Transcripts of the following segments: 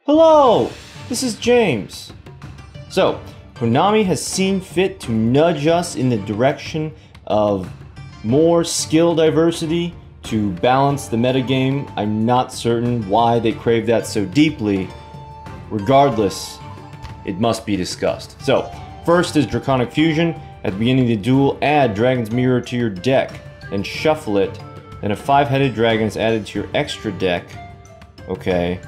Hello, this is James. So, Konami has seen fit to nudge us in the direction of more skill diversity to balance the metagame. I'm not certain why they crave that so deeply. Regardless, it must be discussed. So, first is Draconic Fusion. At the beginning of the duel, add Dragon's Mirror to your deck, and shuffle it. Then a 5-headed dragon is added to your extra deck. Okay.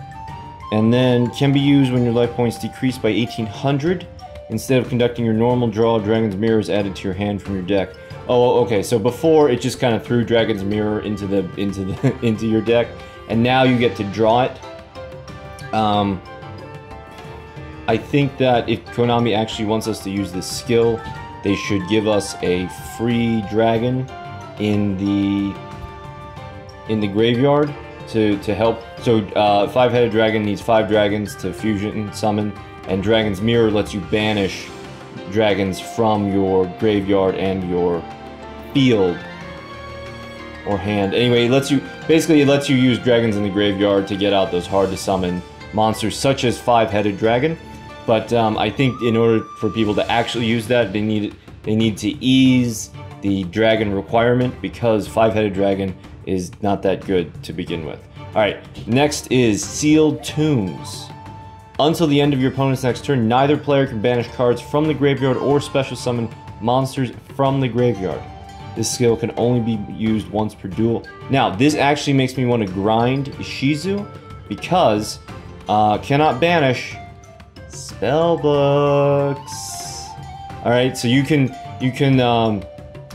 And then can be used when your life points decrease by 1800. Instead of conducting your normal draw, Dragon's Mirror is added to your hand from your deck. Oh, okay. So before it just kind of threw Dragon's Mirror into your deck, and now you get to draw it. I think that if Konami actually wants us to use this skill, they should give us a free dragon in the graveyard to help. So 5-headed dragon needs 5 dragons to fusion summon, and Dragon's Mirror lets you banish dragons from your graveyard and your field or hand. Anyway, it lets you use dragons in the graveyard to get out those hard to summon monsters such as 5-headed dragon. But I think in order for people to actually use that, they need to ease the dragon requirement, because 5-headed dragon is not that good to begin with. Alright, next is Sealed Tombs. Until the end of your opponent's next turn, neither player can banish cards from the graveyard or special summon monsters from the graveyard. This skill can only be used once per duel. Now, this actually makes me want to grind Ishizu, because cannot banish spellbooks. Alright, so you can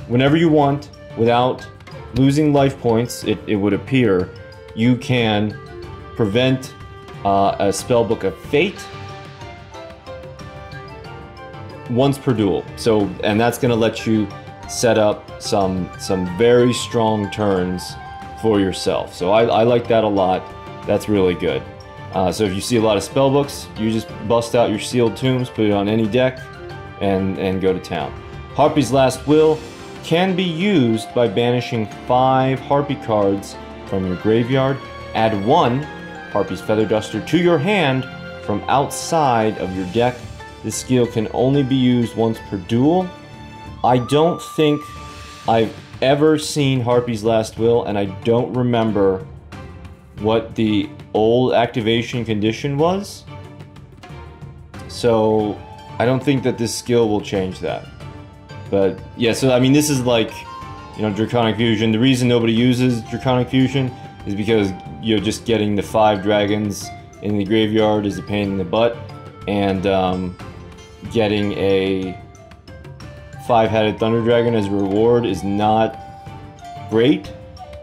whenever you want, without losing life points, it would appear, you can prevent a spellbook of fate once per duel. So, and that's going to let you set up some very strong turns for yourself. So I like that a lot. That's really good. So if you see a lot of spellbooks, you just bust out your Sealed Tombs, put it on any deck, and go to town. Harpy's Last Will can be used by banishing 5 Harpy cards from your graveyard. Add 1 Harpy's Feather Duster to your hand from outside of your deck. This skill can only be used once per duel. I don't think I've ever seen Harpy's Last Will, and I don't remember what the old activation condition was. So I don't think that this skill will change that. But yeah, so I mean, this is like, you know, Draconic Fusion. The reason nobody uses Draconic Fusion is because, you know, just getting the 5 dragons in the graveyard is a pain in the butt, and getting a 5-headed Thunder Dragon as a reward is not great,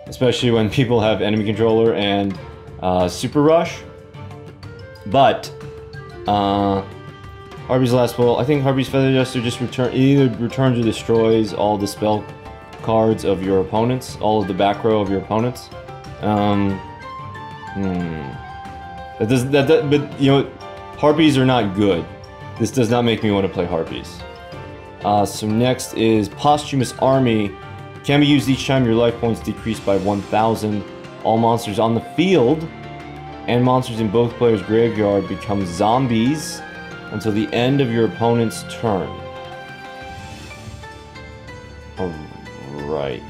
especially when people have enemy controller and Super Rush. But Harpy's Last Will, I think Harpy's Feather Duster just either returns or destroys all the spell cards of your opponents, all of the back row of your opponents. But you know, Harpies are not good. This does not make me want to play Harpies. So next is Posthumous Army. Can be used each time your life points decrease by 1,000. All monsters on the field and monsters in both players' graveyard become zombies until the end of your opponent's turn. Alright.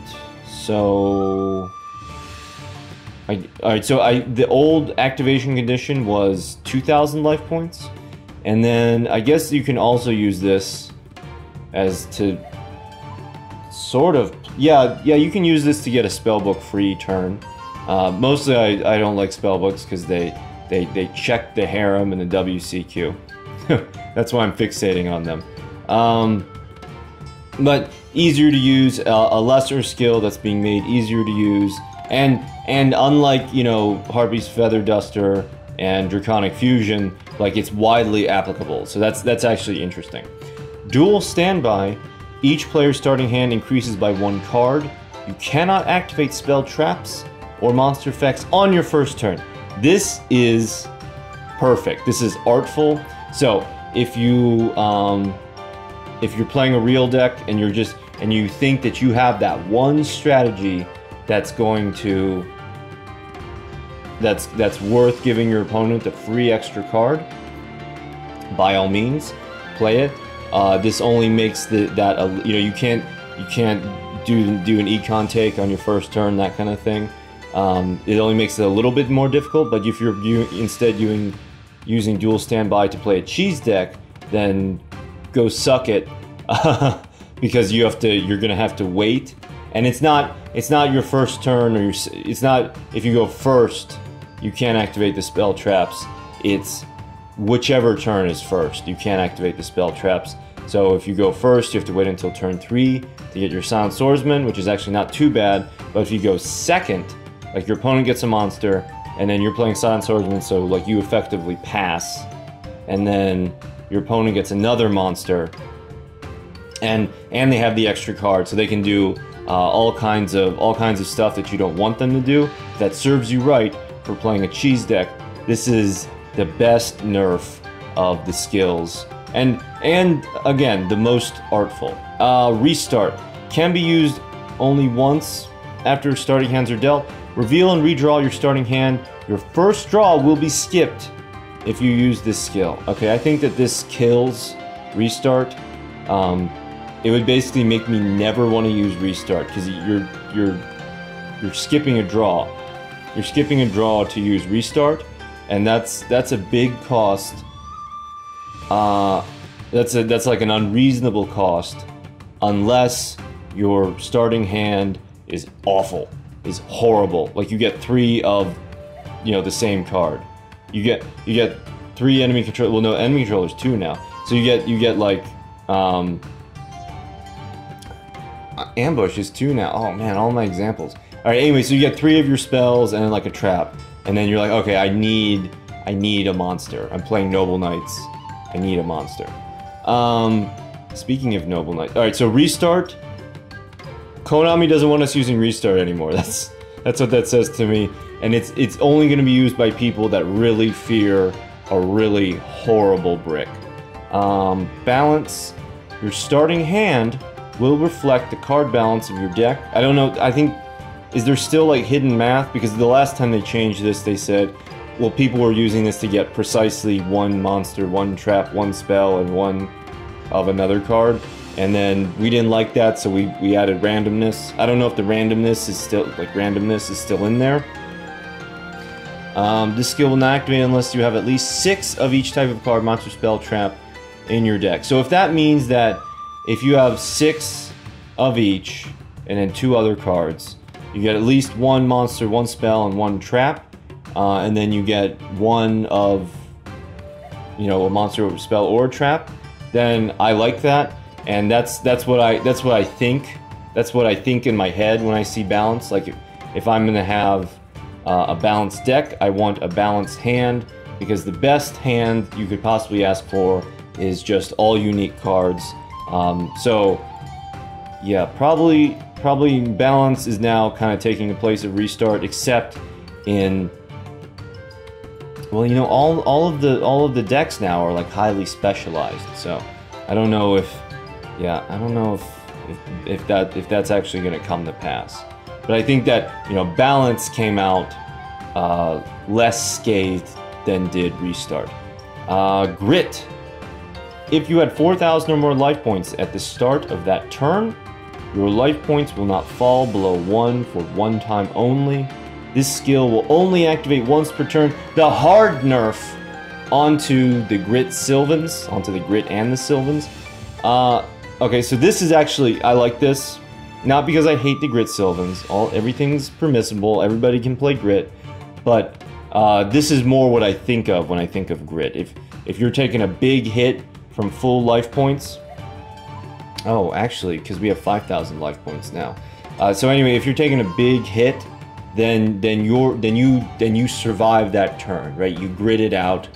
So the old activation condition was 2,000 life points, and then I guess you can also use this as to sort of, yeah, you can use this to get a spellbook free turn. Mostly I don't like spellbooks because they check the harem and the WCQ. That's why I'm fixating on them. But easier to use, a lesser skill that's being made easier to use, and unlike, you know, Harpy's Feather Duster and Draconic Fusion, like, it's widely applicable. So that's actually interesting. Duel Standby. Each player's starting hand increases by 1 card. You cannot activate spell traps or monster effects on your first turn. This is perfect. This is artful. So if you're playing a real deck and you think that you have that one strategy that's going to that's worth giving your opponent a free extra card, by all means, play it. This only makes that you know, you can't do an econ take on your first turn, that kind of thing. It only makes it a little bit more difficult. But if you're instead using dual standby to play a cheese deck, then go suck it, because you're gonna have to wait. And it's not your first turn, or it's not, if you go first, you can't activate the spell traps. It's whichever turn is first, you can't activate the spell traps. So if you go first, you have to wait until turn 3 to get your Silent Swordsman, which is actually not too bad. But if you go second, like your opponent gets a monster, and then you're playing Silent Swordsman, so like you effectively pass, and then your opponent gets another monster, and they have the extra card, so they can do all kinds of stuff that you don't want them to do. That serves you right for playing a cheese deck. This is the best nerf of the skills, and again, the most artful. Restart can be used only once after starting hands are dealt. Reveal and redraw your starting hand. Your first draw will be skipped if you use this skill. Okay, I think that this kills restart. It would basically make me never want to use restart, because you're skipping a draw. You're skipping a draw to use restart, and that's a big cost. That's like an unreasonable cost, unless your starting hand is awful, is horrible. Like you get 3 of, you know, the same card. You get 3 enemy control. Well, no, enemy controllers 2 now. So you get like ambush is 2 now. Oh man, all my examples. All right. Anyway, so you get 3 of your spells and then like a trap, and then you're like, okay, I need a monster. I'm playing Noble Knights. I need a monster. Speaking of Noble Knights, all right. So restart. Konami doesn't want us using restart anymore. That's what that says to me. And it's only going to be used by people that really fear a really horrible brick. Balance. Your starting hand will reflect the card balance of your deck. I don't know. I think, is there still like hidden math? Because the last time they changed this, they said, well, people were using this to get precisely 1 monster, 1 trap, 1 spell, and 1 of another card. And then we didn't like that, so we added randomness. I don't know if the randomness is still in there. This skill will not activate unless you have at least 6 of each type of card, monster, spell, trap in your deck. So if that means that if you have 6 of each and then 2 other cards, you get at least 1 monster, 1 spell, and 1 trap, and then you get 1 of, you know, a monster, or spell, or a trap, then I like that. And that's what I think. That's what I think in my head when I see balance. Like if I'm gonna have a balanced deck, I want a balanced hand, because the best hand you could possibly ask for is just all unique cards. So yeah, probably balance is now kind of taking the place of restart, except in, well, you know, all of the decks now are like highly specialized. So I don't know if. Yeah, I don't know if that's actually going to come to pass. But I think that, you know, balance came out less scathed than did restart. Grit. If you had 4,000 or more life points at the start of that turn, your life points will not fall below 1 for 1 time only. This skill will only activate once per turn. The hard nerf onto the Grit Sylvans, onto the Grit and the Sylvans. Okay, so this is actually, I like this, not because I hate the Grit Sylvans. Everything's permissible, everybody can play Grit, but this is more what I think of when I think of Grit. If you're taking a big hit from full life points, oh, actually, because we have 5,000 life points now. So anyway, if you're taking a big hit, then you survive that turn, right? You grit it out.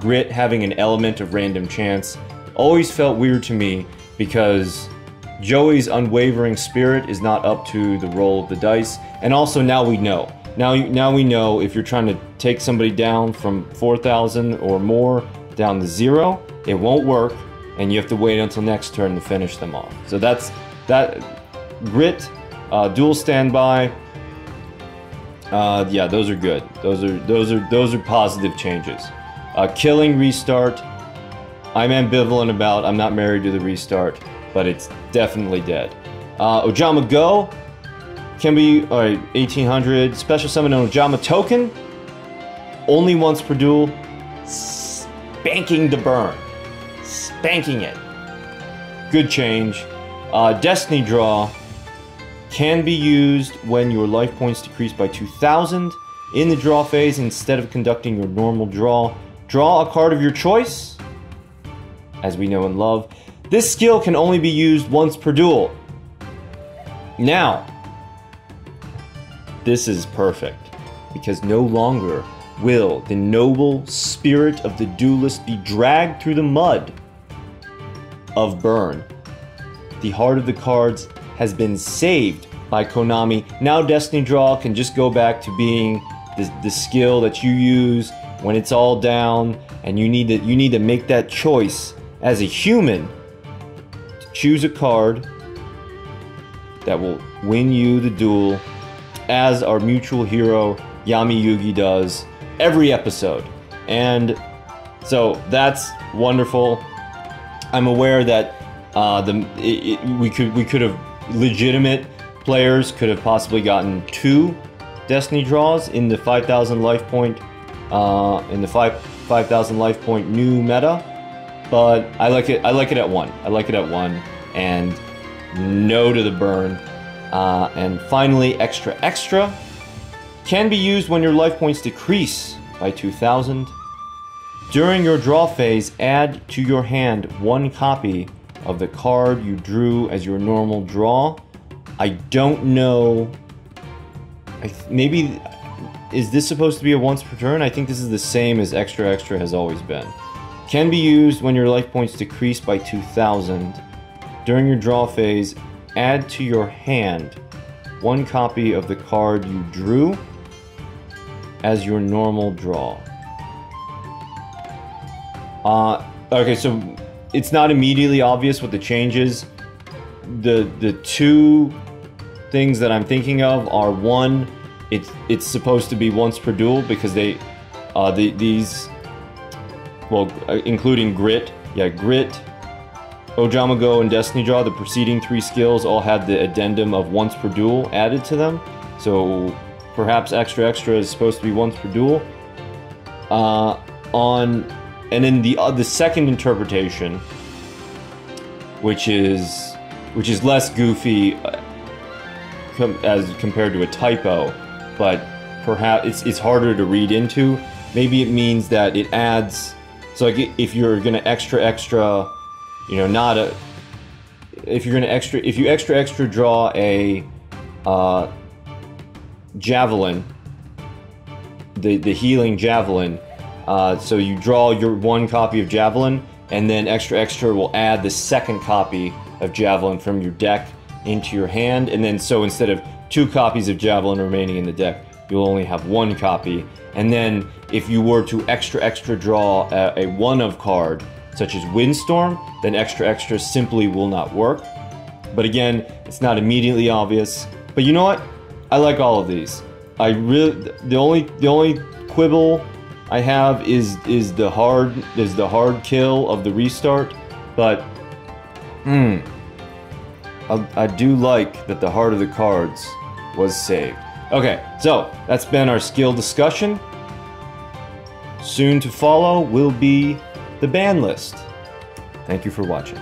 Grit having an element of random chance always felt weird to me, because Joey's unwavering spirit is not up to the roll of the dice. And also now we know. Now we know if you're trying to take somebody down from 4,000 or more down to 0, it won't work, and you have to wait until next turn to finish them off. So that's that. Grit, dual standby. Yeah, those are good. Those are positive changes. Killing restart, I'm ambivalent about. I'm not married to the restart, but it's definitely dead. Ojama Go can be, alright, 1800. Special summon an Ojama token. Only once per duel. Spanking the burn. Spanking it. Good change. Destiny Draw can be used when your life points decrease by 2,000. In the draw phase, instead of conducting your normal draw, draw a card of your choice. As we know and love. This skill can only be used once per duel. Now, this is perfect, because no longer will the noble spirit of the duelist be dragged through the mud of burn. The heart of the cards has been saved by Konami. Now Destiny Draw can just go back to being the skill that you use when it's all down and you need to make that choice as a human to choose a card that will win you the duel, as our mutual hero Yami Yugi does every episode. And so that's wonderful. I'm aware that we could have legitimate players could have possibly gotten 2 Destiny draws in the 5,000 life point in the 5,000 life point new meta, but I like it at 1. I like it at 1, and no to the burn. And finally, extra can be used when your life points decrease by 2,000. During your draw phase, add to your hand 1 copy of the card you drew as your normal draw. I don't know. Maybe, is this supposed to be a once per turn? I think this is the same as extra has always been. Can be used when your life points decrease by 2,000. During your draw phase, add to your hand 1 copy of the card you drew as your normal draw. Okay, so it's not immediately obvious what the change is. The 2 things that I'm thinking of are, 1, it's supposed to be once per duel because these, well, including Grit, Grit, Ojama Go, and Destiny Draw, the preceding 3 skills all had the addendum of once per duel added to them. So perhaps extra is supposed to be once per duel. And then the second interpretation, which is less goofy as compared to a typo, but perhaps it's harder to read into. Maybe it means that it adds. So like if you're gonna extra, you know, if you extra draw a javelin, the healing javelin. So you draw your 1 copy of Javelin, and then extra will add the 2nd copy of Javelin from your deck into your hand, and then so instead of 2 copies of Javelin remaining in the deck, you'll only have 1 copy. And then if you were to extra draw a 1-of card, such as Windstorm, then extra simply will not work. But again, it's not immediately obvious. But you know what? I like all of these. The only quibble I have is the hard kill of the restart, but I do like that the heart of the cards was saved. Okay, so that's been our skill discussion. Soon to follow will be the ban list. Thank you for watching.